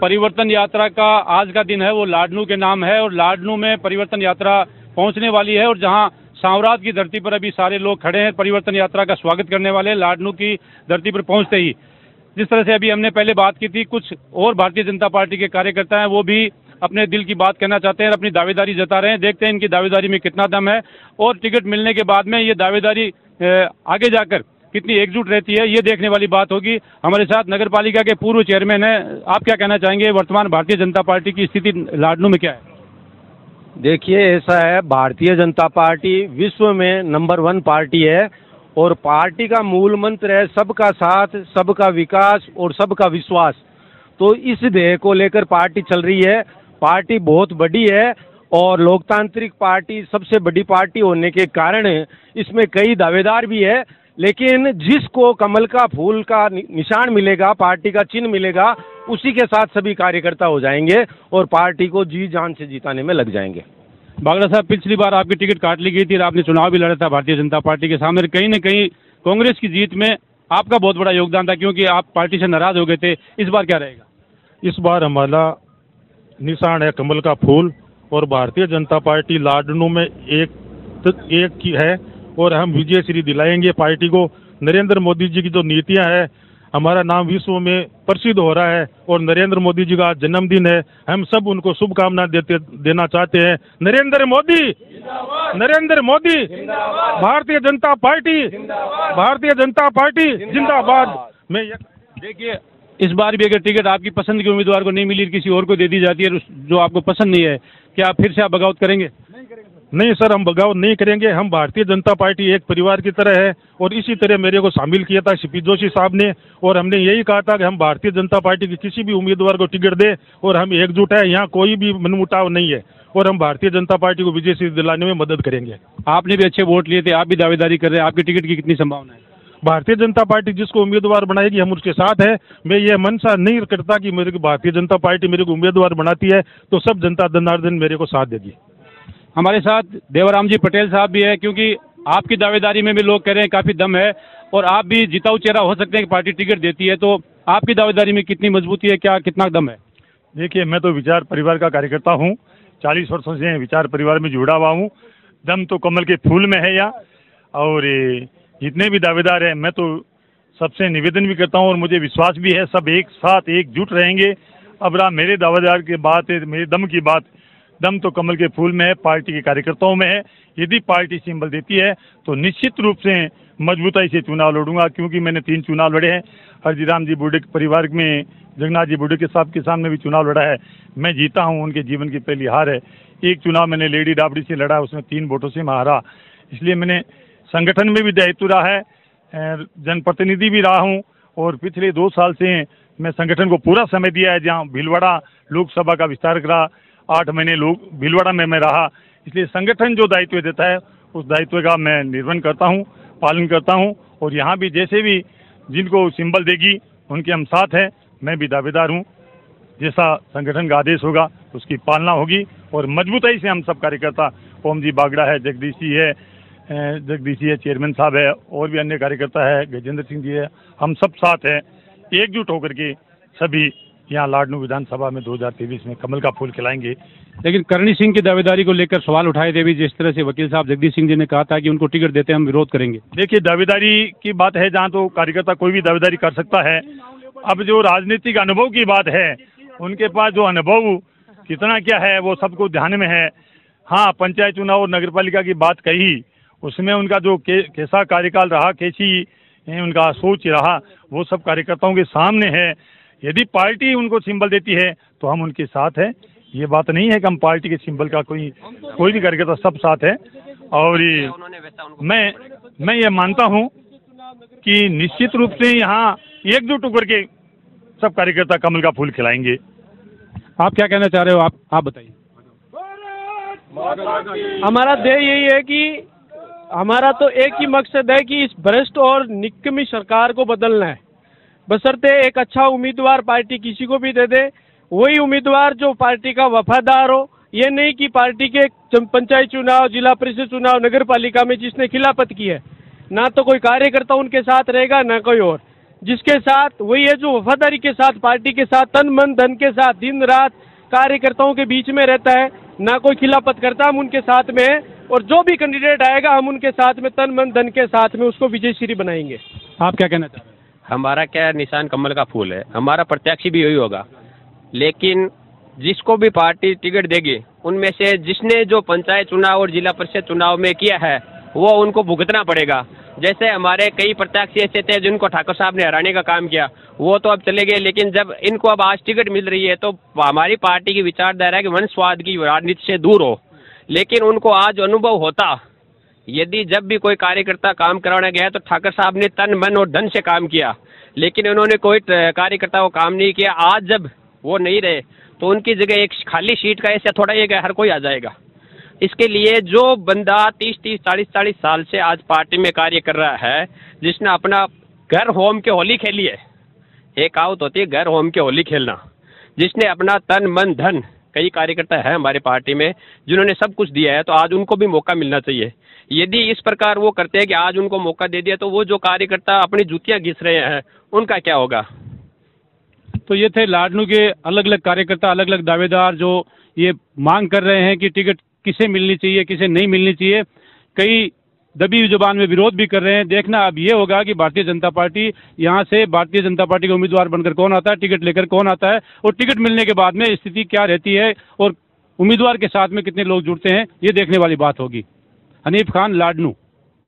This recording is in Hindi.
परिवर्तन यात्रा का आज का दिन है वो लाडनू के नाम है और लाडनू में परिवर्तन यात्रा पहुंचने वाली है और जहां सांवरात की धरती पर अभी सारे लोग खड़े हैं परिवर्तन यात्रा का स्वागत करने वाले लाडनू की धरती पर पहुंचते ही। जिस तरह से अभी हमने पहले बात की थी, कुछ और भारतीय जनता पार्टी के कार्यकर्ता हैं, वो भी अपने दिल की बात कहना चाहते हैं, अपनी दावेदारी जता रहे हैं। देखते हैं इनकी दावेदारी में कितना दम है और टिकट मिलने के बाद में ये दावेदारी आगे जाकर कितनी एकजुट रहती है, ये देखने वाली बात होगी। हमारे साथ नगर पालिका के पूर्व चेयरमैन हैं, आप क्या कहना चाहेंगे, वर्तमान भारतीय जनता पार्टी की स्थिति लाडनू में क्या है? देखिए, ऐसा है, भारतीय जनता पार्टी विश्व में नंबर 1 पार्टी है और पार्टी का मूल मंत्र है सबका साथ, सबका विकास और सबका विश्वास। तो इस ध्येय को लेकर पार्टी चल रही है। पार्टी बहुत बड़ी है और लोकतांत्रिक पार्टी सबसे बड़ी पार्टी होने के कारण इसमें कई दावेदार भी है, लेकिन जिसको कमल का फूल का निशान मिलेगा, पार्टी का चिन्ह मिलेगा, उसी के साथ सभी कार्यकर्ता हो जाएंगे और पार्टी को जी जान से जिताने में लग जाएंगे। बागड़ा साहब, पिछली बार आपकी टिकट काट ली गई थी और आपने चुनाव भी लड़ा था भारतीय जनता पार्टी के सामने। कहीं न कहीं कांग्रेस की जीत में आपका बहुत बड़ा योगदान था क्योंकि आप पार्टी से नाराज हो गए थे। इस बार क्या रहेगा? इस बार हमारा निशान है कमल का फूल और भारतीय जनता पार्टी लाडनू में एक की है और हम विजय श्री दिलाएंगे पार्टी को। नरेंद्र मोदी जी की जो नीतियां है, हमारा नाम विश्व में प्रसिद्ध हो रहा है और नरेंद्र मोदी जी का आज जन्मदिन है। हम सब उनको शुभकामनाएं देना चाहते हैं। नरेंद्र मोदी, नरेंद्र मोदी, भारतीय जनता पार्टी, भारतीय जनता पार्टी जिंदाबाद। मैं देखिए, इस बार भी अगर टिकट आपकी पसंद के उम्मीदवार को नहीं मिली, किसी और को दे दी जाती है जो आपको पसंद नहीं है, क्या फिर से आप बगावत करेंगे? नहीं सर, हम बगावत नहीं करेंगे। हम भारतीय जनता पार्टी एक परिवार की तरह है और इसी तरह मेरे को शामिल किया था सीपी जोशी साहब ने और हमने यही कहा था कि हम भारतीय जनता पार्टी के किसी भी उम्मीदवार को टिकट दे और हम एकजुट है, यहाँ कोई भी मनमुटाव नहीं है और हम भारतीय जनता पार्टी को विजय श्री दिलाने में मदद करेंगे। आपने भी अच्छे वोट लिए थे, आप भी दावेदारी कर रहे हैं, आपकी टिकट की कितनी संभावना है? भारतीय जनता पार्टी जिसको उम्मीदवार बनाएगी हम उसके साथ है। मैं ये मनसा नहीं करता कि मेरे को भारतीय जनता पार्टी मेरे को उम्मीदवार बनाती है तो सब जनता जनार्दन मेरे को साथ देगी। हमारे साथ देवराम जी पटेल साहब भी है, क्योंकि आपकी दावेदारी में भी लोग कह रहे हैं काफी दम है और आप भी जिताऊ चेहरा हो सकते हैं कि पार्टी टिकट देती है, तो आपकी दावेदारी में कितनी मजबूती है, क्या कितना दम है? देखिए, मैं तो विचार परिवार का कार्यकर्ता हूँ, 40 वर्षों से विचार परिवार में जुड़ा हुआ हूँ। दम तो कमल के फूल में है यहाँ और जितने भी दावेदार हैं मैं तो सबसे निवेदन भी करता हूँ और मुझे विश्वास भी है सब एक साथ एकजुट रहेंगे। अब रहा मेरे दावेदार की बात है, मेरे दम की बात, दम तो कमल के फूल में है, पार्टी के कार्यकर्ताओं में है। यदि पार्टी सिंबल देती है तो निश्चित रूप से मजबूताई से चुनाव लड़ूंगा, क्योंकि मैंने 3 चुनाव लड़े हैं। हरजीराम जी बुड्ढे के परिवार में जगन्नाथ जी बुड्ढे के साहब के सामने भी चुनाव लड़ा है, मैं जीता हूं, उनके जीवन की पहली हार है। एक चुनाव मैंने लेडी डाबड़ी से लड़ा, उसमें 3 वोटों से मैं हारा। इसलिए मैंने संगठन में भी दायित्व रहा है, जनप्रतिनिधि भी रहा हूँ और पिछले 2 साल से मैं संगठन को पूरा समय दिया है। जहाँ भीलवाड़ा लोकसभा का विस्तार करा, 8 महीने लोग भीलवाड़ा में मैं रहा, इसलिए संगठन जो दायित्व देता है उस दायित्व का मैं निर्वहन करता हूँ, पालन करता हूँ। और यहाँ भी जैसे भी जिनको सिंबल देगी उनके हम साथ हैं, मैं भी दावेदार हूँ। जैसा संगठन का आदेश होगा उसकी पालना होगी और मजबूताई से हम सब कार्यकर्ता, ओम जी बागड़ा है, जगदीश जी है, चेयरमैन साहब है और भी अन्य कार्यकर्ता है, गजेंद्र सिंह जी है, हम सब साथ हैं, एकजुट होकर के सभी यहाँ लाडनू विधानसभा में 2023 में कमल का फूल खिलाएंगे। लेकिन करणी सिंह की दावेदारी को लेकर सवाल उठाए थे भी, जिस तरह से वकील साहब जगदीश सिंह जी ने कहा था कि उनको टिकट देते हम विरोध करेंगे। देखिए, दावेदारी की बात है जहाँ तो कार्यकर्ता कोई भी दावेदारी कर सकता है। अब जो राजनीतिक अनुभव की बात है, उनके पास जो अनुभव कितना क्या है वो सबको ध्यान में है। हाँ, पंचायत चुनाव और नगर पालिका की बात कही, उसमें उनका जो कैसा कार्यकाल रहा, कैसी उनका सोच रहा, वो सब कार्यकर्ताओं के सामने है। यदि पार्टी उनको सिंबल देती है तो हम उनके साथ हैं। ये बात नहीं है कि हम पार्टी के सिंबल का कोई भी कार्यकर्ता, सब साथ है। और मैं ये मानता हूँ कि निश्चित रूप से यहाँ एकजुट होकर के सब कार्यकर्ता कमल का फूल खिलाएंगे। आप क्या कहना चाह रहे हो, आप बताइए। हमारा ध्येय यही है कि हमारा तो एक ही मकसद है कि इस भ्रष्ट और निकम्मी सरकार को बदलना है। बशर्ते एक अच्छा उम्मीदवार पार्टी किसी को भी दे दे, वही उम्मीदवार जो पार्टी का वफादार हो। ये नहीं कि पार्टी के पंचायत चुनाव, जिला परिषद चुनाव, नगर पालिका में जिसने खिलाफत की है, ना तो कोई कार्यकर्ता उनके साथ रहेगा ना कोई और। जिसके साथ वही है जो वफादारी के साथ पार्टी के साथ तन मन धन के साथ दिन रात कार्यकर्ताओं के बीच में रहता है, ना कोई खिलाफत करता, हम उनके साथ में है और जो भी कैंडिडेट आएगा हम उनके साथ में तन मन धन के साथ में उसको विजयश्री बनाएंगे। आप क्या कहना चाह रहे हैं? हमारा क्या निशान कमल का फूल है, हमारा प्रत्याशी भी यही होगा, लेकिन जिसको भी पार्टी टिकट देगी उनमें से जिसने जो पंचायत चुनाव और जिला परिषद चुनाव में किया है वो उनको भुगतना पड़ेगा। जैसे हमारे कई प्रत्याशी ऐसे थे जिनको ठाकुर साहब ने हराने का काम किया, वो तो अब चले गए, लेकिन जब इनको अब आज टिकट मिल रही है तो हमारी पार्टी की विचारधारा है कि वंशवाद की राजनीति से दूर हो, लेकिन उनको आज अनुभव होता यदि जब भी कोई कार्यकर्ता काम कराने गया तो ठाकुर साहब ने तन मन और धन से काम किया, लेकिन उन्होंने कोई कार्यकर्ता को काम नहीं किया। आज जब वो नहीं रहे तो उनकी जगह एक खाली सीट का ऐसा थोड़ा ये हर कोई आ जाएगा। इसके लिए जो बंदा 30-30, 40-40 साल से आज पार्टी में कार्य कर रहा है, जिसने अपना घर होम के होली खेली है, एक कहावत होती है घर होम के होली खेलना, जिसने अपना तन मन धन, कई कार्यकर्ता है हमारे पार्टी में जिन्होंने सब कुछ दिया है, तो आज उनको भी मौका मिलना चाहिए। यदि इस प्रकार वो करते हैं कि आज उनको मौका दे दिया तो वो जो कार्यकर्ता अपनी जूतियां घिस रहे हैं उनका क्या होगा। तो ये थे लाडनू के अलग अलग कार्यकर्ता, अलग अलग दावेदार जो ये मांग कर रहे हैं कि टिकट किसे मिलनी चाहिए, किसे नहीं मिलनी चाहिए। कई दबी जुबान में विरोध भी कर रहे हैं। देखना अब ये होगा कि भारतीय जनता पार्टी यहाँ से भारतीय जनता पार्टी का उम्मीदवार बनकर कौन आता है, टिकट लेकर कौन आता है और टिकट मिलने के बाद में स्थिति क्या रहती है और उम्मीदवार के साथ में कितने लोग जुड़ते हैं, ये देखने वाली बात होगी। हनीफ खान, लाडनू।